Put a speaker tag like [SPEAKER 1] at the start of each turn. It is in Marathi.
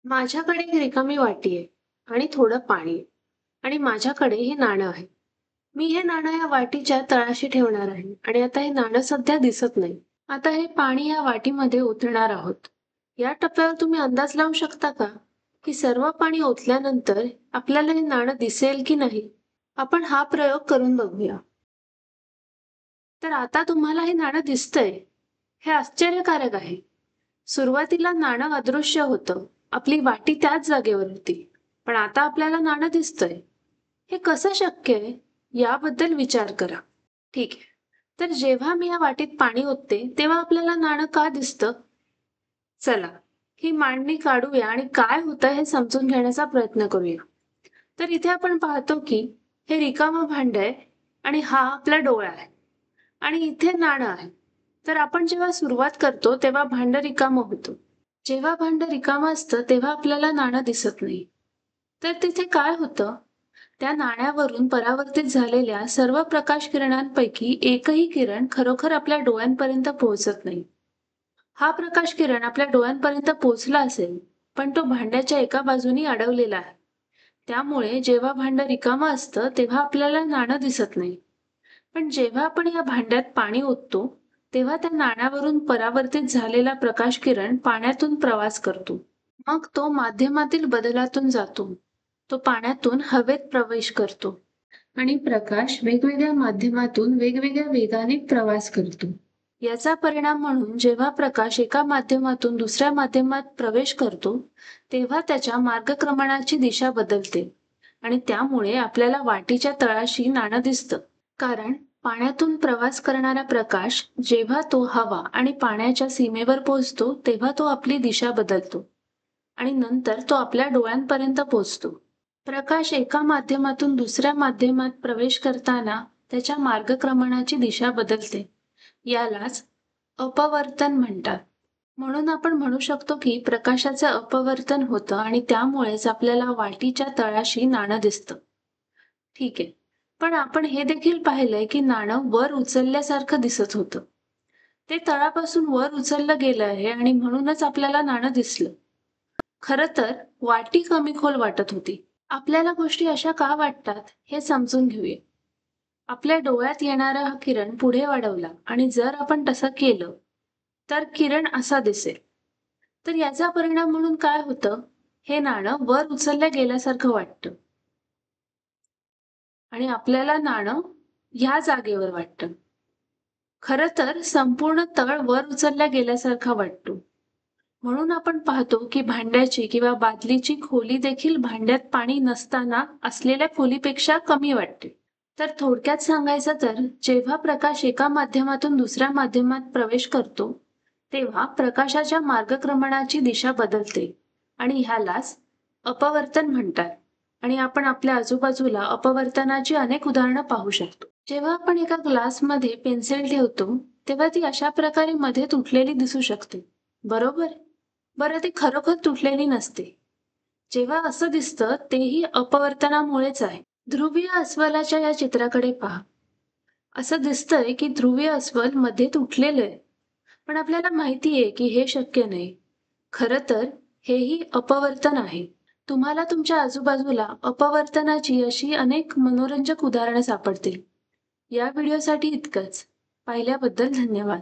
[SPEAKER 1] माझ्याकडे एक रिकामी वाटी आहे आणि थोडं पाणी आहे आणि माझ्याकडे हे नाणं आहे. मी हे नाणं या वाटीच्या तळाशी ठेवणार आहे आणि आता हे नाणं सध्या दिसत नाही. आता हे पाणी या वाटीमध्ये ओतणार आहोत. या टप्प्यावर तुम्ही अंदाज लावू शकता का की सर्व पाणी ओतल्यानंतर आपल्याला हे नाणं दिसेल की नाही? आपण हा प्रयोग करून बघूया. तर आता तुम्हाला हे नाणं दिसतंय. हे आश्चर्यकारक आहे. सुरुवातीला नाणं अदृश्य होतं. आपली वाटी त्याच जागेवर होती. पण आता आपल्याला नाणं दिसतंय. हे कसं शक्य आहे? याबद्दल विचार करा. ठीक आहे. तर जेव्हा मी या वाटीत पाणी ओतते, तेव्हा आपल्याला नाणं का दिसतं? चला, ही मांडणी काढूया आणि काय होतं हे समजून घेण्याचा प्रयत्न करूया. तर इथे आपण पाहतो की हे रिकामं भांड आहे आणि हा आपला डोळा आहे आणि इथे नाणं आहे. तर आपण जेव्हा सुरुवात करतो तेव्हा भांड रिकामं होतं. जेव्हा भांड रिकामं असतं तेव्हा आपल्याला नाणं दिसत नाही. तर तिथे काय होतं? त्या नाण्यावरून परावर्तित झालेल्या सर्व प्रकाश किरणांपैकी एकही किरण खरोखर आपल्या डोळ्यांपर्यंत पोहोचत नाही. हा प्रकाश किरण आपल्या डोळ्यांपर्यंत पोहोचला असेल, पण तो भांड्याच्या एका बाजूनी अडवलेला आहे. त्यामुळे जेव्हा भांड रिकामं असतं तेव्हा आपल्याला नाणं दिसत नाही. पण जेव्हा आपण या भांड्यात पाणी ओततो, तेव्हा त्या नाण्यावरून परावर्तित झालेला प्रकाश किरण पाण्यातून प्रवास करतो. मग तो माध्यमातील बदलातून जातो. तो पाण्यातून हवेत प्रवेश करतो आणि प्रकाश वेगवेगळ्या माध्यमातून वेगवेगळ्या वेगाने प्रवास करतो. याचा परिणाम म्हणून जेव्हा प्रकाश एका माध्यमातून दुसऱ्या माध्यमात प्रवेश करतो, तेव्हा त्याच्या मार्गक्रमणाची दिशा बदलते आणि त्यामुळे आपल्याला वाटीच्या तळाशी नाणं दिसतं. कारण पाण्यातून प्रवास करणारा प्रकाश जेव्हा तो हवा आणि पाण्याच्या सीमेवर पोहोचतो, तेव्हा तो आपली दिशा बदलतो आणि नंतर तो आपल्या डोळ्यांपर्यंत पोहोचतो. प्रकाश एका माध्यमातून दुसऱ्या माध्यमात प्रवेश करताना त्याच्या मार्गक्रमणाची दिशा बदलते. यालाच अपवर्तन म्हणतात. म्हणून आपण म्हणू शकतो की प्रकाशाचं अपवर्तन होतं आणि त्यामुळेच आपल्याला वाटीच्या तळाशी नाणं दिसतं. ठीक आहे. पण आपण हे देखील पाहिलंय की नाणं वर उचलल्यासारखं दिसत होतं. ते तळापासून वर उचललं गेलं आहे आणि म्हणूनच आपल्याला नाणं दिसलं. खरं तर वाटी कमी खोल वाटत होती. आपल्याला गोष्टी अशा का वाटतात हे समजून घेऊया. आपल्या डोळ्यात येणारा हा किरण पुढे वाढवला आणि जर आपण तसं केलं, तर किरण असा दिसेल. तर याचा परिणाम म्हणून काय होतं? हे नाणं वर उचलल्या गेल्यासारखं वाटतं आणि आपल्याला नाणं ह्या जागेवर वाटतं. खरं तर संपूर्ण तळ वर उचलल्या गेल्यासारखा वाटतो. म्हणून आपण पाहतो की भांड्याची किंवा बादलीची खोली देखील भांड्यात पाणी नसताना असलेल्या खोलीपेक्षा कमी वाटते. तर थोडक्यात सांगायचं तर जेव्हा प्रकाश एका माध्यमातून दुसऱ्या माध्यमात प्रवेश करतो, तेव्हा प्रकाशाच्या मार्गक्रमणाची दिशा बदलते आणि ह्यालाच अपवर्तन म्हणतात. आणि आपण आपल्या आजूबाजूला अपवर्तनाची अनेक उदाहरणं पाहू शकतो. जेव्हा आपण एका ग्लासमध्ये पेन्सिल ठेवतो, तेव्हा ती अशा प्रकारे मध्ये तुटलेली दिसू शकते. बरोबर? बरं, ती खरोखर तुटलेली नसते. जेव्हा असं दिसतं तेही अपवर्तनामुळेच आहे. ध्रुवीय अस्वलाच्या या चित्राकडे पहा. असं दिसतंय की ध्रुवीय अस्वल मध्ये तुटलेलं आहे. पण आपल्याला माहिती आहे की हे शक्य नाही. खरं तर हेही अपवर्तन आहे. तुम्हाला तुमच्या आजूबाजूला अपवर्तनाची अशी अनेक मनोरंजक उदाहरणं सापडतील. या व्हिडिओसाठी इतकंच. पाहिल्याबद्दल धन्यवाद.